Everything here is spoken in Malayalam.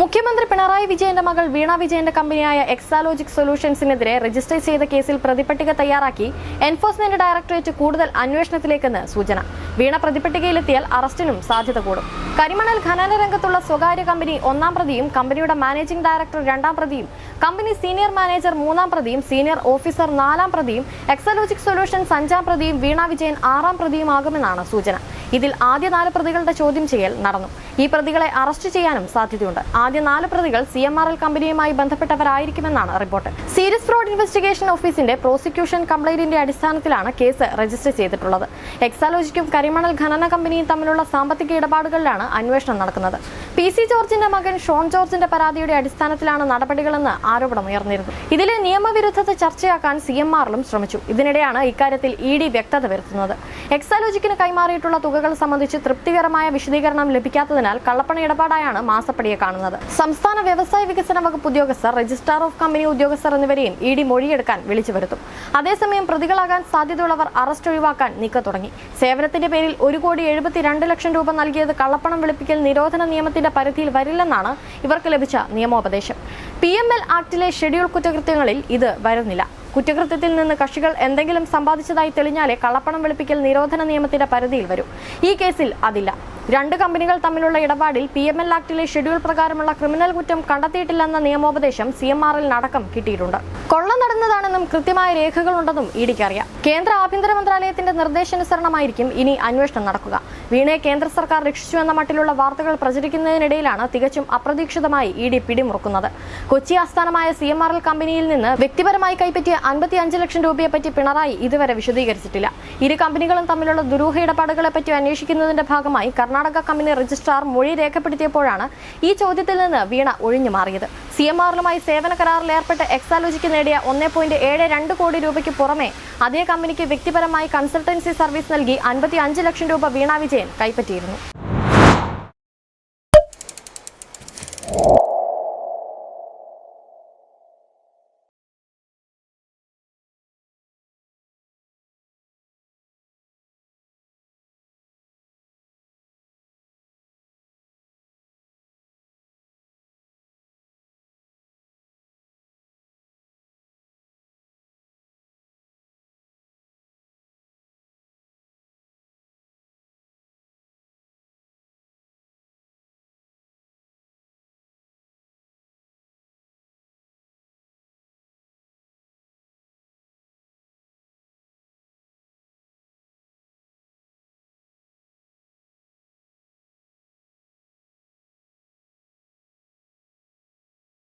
മുഖ്യമന്ത്രി പിണറായി വിജയന്റെ മകൾ വീണ വിജയന്റെ കമ്പനിയായ എക്സാലോജിക് സൊല്യൂഷൻസിനെതിരെ രജിസ്റ്റർ ചെയ്ത കേസിൽ പ്രതിപട്ടിക തയ്യാറാക്കി എൻഫോഴ്സ്മെന്റ് ഡയറക്ടറേറ്റ് കൂടുതൽ അന്വേഷണത്തിലേക്കെന്ന് സൂചന. വീണ പ്രതിപട്ടികയിലെത്തിയാൽ അറസ്റ്റിനും സാധ്യത കൂടും. കരിമണൽ ഖനന രംഗത്തുള്ള സ്വകാര്യ കമ്പനി ഒന്നാം പ്രതിയും കമ്പനിയുടെ മാനേജിംഗ് ഡയറക്ടർ രണ്ടാം പ്രതിയും കമ്പനി സീനിയർ മാനേജർ മൂന്നാം പ്രതിയും സീനിയർ ഓഫീസർ നാലാം പ്രതിയും എക്സാലോജിക് സൊല്യൂഷൻസ് അഞ്ചാം പ്രതിയും വീണ വിജയൻ ആറാം പ്രതിയുമാകുമെന്നാണ് സൂചന. ഇതിൽ ആദ്യ 4 പ്രതികളുടെ ചോദ്യം ചെയ്യൽ നടന്നു. ഈ പ്രതികളെ അറസ്റ്റ് ചെയ്യാനും സാധ്യതയുണ്ട്. ആദ്യ 4 പ്രതികൾ CMRL കമ്പനിയുമായി ബന്ധപ്പെട്ടവരായിരിക്കുമെന്നാണ് റിപ്പോർട്ട്. സീരിയസ് ഫ്രോഡ് ഇൻവെസ്റ്റിഗേഷൻ ഓഫീസിന്റെ പ്രോസിക്യൂഷൻ കംപ്ലയിന്റിന്റെ അടിസ്ഥാനത്തിലാണ് കേസ് രജിസ്റ്റർ ചെയ്തിട്ടുള്ളത്. എക്സാലോജിക്കും കരിമണൽ ഖനന കമ്പനിയും തമ്മിലുള്ള സാമ്പത്തിക ഇടപാടുകളിലാണ് അന്വേഷണം നടക്കുന്നത്. PC ജോർജിന്റെ മകൻ ഷോൺ ജോർജിന്റെ പരാതിയുടെ അടിസ്ഥാനത്തിലാണ് നടപടികളെന്ന് ആരോപണമുയർന്നിരുന്നു. ഇതിലെ നിയമവിരുദ്ധത ചർച്ചയാക്കാൻ CMRലും ശ്രമിച്ചു. ഇതിനിടെയാണ് ഇക്കാര്യത്തിൽ ED വ്യക്തത വരുത്തുന്നത്. എക്സാലോജിക്കിന് കൈമാറിയിട്ടുള്ള തുകകൾ സംബന്ധിച്ച് തൃപ്തികരമായ വിശദീകരണം ലഭിക്കാത്തതിനാൽ കള്ളപ്പണ ഇടപാടായാണ് മാസപ്പടിയെ കാണുന്നത്. സംസ്ഥാന വ്യവസായ വികസന വകുപ്പ് ഉദ്യോഗസ്ഥർ, രജിസ്ട്രാർ ഓഫ് കമ്പനി ഉദ്യോഗസ്ഥർ എന്നിവരെയും ED മൊഴിയെടുക്കാൻ വിളിച്ചു വരുത്തും. അതേസമയം പ്രതികളാകാൻ സാധ്യതയുള്ളവർ അറസ്റ്റ് ഒഴിവാക്കാൻ നീക്കം തുടങ്ങി. സേവനത്തിന്റെ പേരിൽ 1,72,00,000 രൂപ നൽകിയത് കള്ളപ്പണം വെളുപ്പിക്കൽ നിരോധന നിയമത്തിന്റെ പരിധിയിൽ വരില്ലെന്നാണ് ഇവർക്ക് ലഭിച്ച നിയമോപദേശം. PML ആക്ടിലെ ഷെഡ്യൂൾ കുറ്റകൃത്യങ്ങളിൽ ഇത് വരുന്നില്ല. കുറ്റകൃത്യത്തിൽ നിന്ന് കക്ഷികൾ എന്തെങ്കിലും സമ്പാദിച്ചതായി തെളിഞ്ഞാലേ കള്ളപ്പണം വെളുപ്പിക്കൽ നിരോധന നിയമത്തിന്റെ പരിധിയിൽ വരും. ഈ കേസിൽ അതില്ല. 2 കമ്പനികൾ തമ്മിലുള്ള ഇടപാടിൽ PML ആക്ടിലെ ഷെഡ്യൂൾ പ്രകാരമുള്ള ക്രിമിനൽ കുറ്റം കണ്ടെത്തിയിട്ടില്ലെന്ന നിയമോപദേശം CMRലടക്കം കിട്ടിയിട്ടുണ്ട്. കൊള്ള നടന്നതാണെന്നും കൃത്യമായ രേഖകളുണ്ടെന്നും EDക്ക് അറിയാം. കേന്ദ്ര ആഭ്യന്തര മന്ത്രാലയത്തിന്റെ നിർദ്ദേശാനുസരണമായിരിക്കും ഇനി അന്വേഷണം നടക്കുക. വീണയെ കേന്ദ്ര സർക്കാർ രക്ഷിച്ചു എന്ന മട്ടിലുള്ള വാർത്തകൾ പ്രചരിക്കുന്നതിനിടയിലാണ് തികച്ചും അപ്രതീക്ഷിതമായി ED പിടിമുറുക്കുന്നത്. കൊച്ചി ആസ്ഥാനമായ CMRL കമ്പനിയിൽ നിന്ന് വ്യക്തിപരമായി കൈപ്പറ്റിയ 55 ലക്ഷം രൂപയെപ്പറ്റി പിണറായി ഇതുവരെ വിശദീകരിച്ചിട്ടില്ല. ഇരു കമ്പനികളും തമ്മിലുള്ള ദുരൂഹ ഇടപാടുകളെപ്പറ്റി അന്വേഷിക്കുന്നതിന്റെ ഭാഗമായി കർണാടക കമ്പനി രജിസ്ട്രാർ മൊഴി രേഖപ്പെടുത്തിയപ്പോഴാണ് ഈ ചോദ്യത്തിൽ നിന്ന് വീണ ഒഴിഞ്ഞു മാറിയത്. CMRലുമായി സേവന കരാറിൽ ഏർപ്പെട്ട് എക്സാലോജിക്ക് നേടിയ 1.72 കോടി രൂപയ്ക്ക് പുറമെ അതേ കമ്പനിക്ക് വ്യക്തിപരമായി കൺസൾട്ടൻസി സർവീസ് നൽകി 55 ലക്ഷം രൂപ വീണ വിജയൻ കൈപ്പറ്റിയിരുന്നു.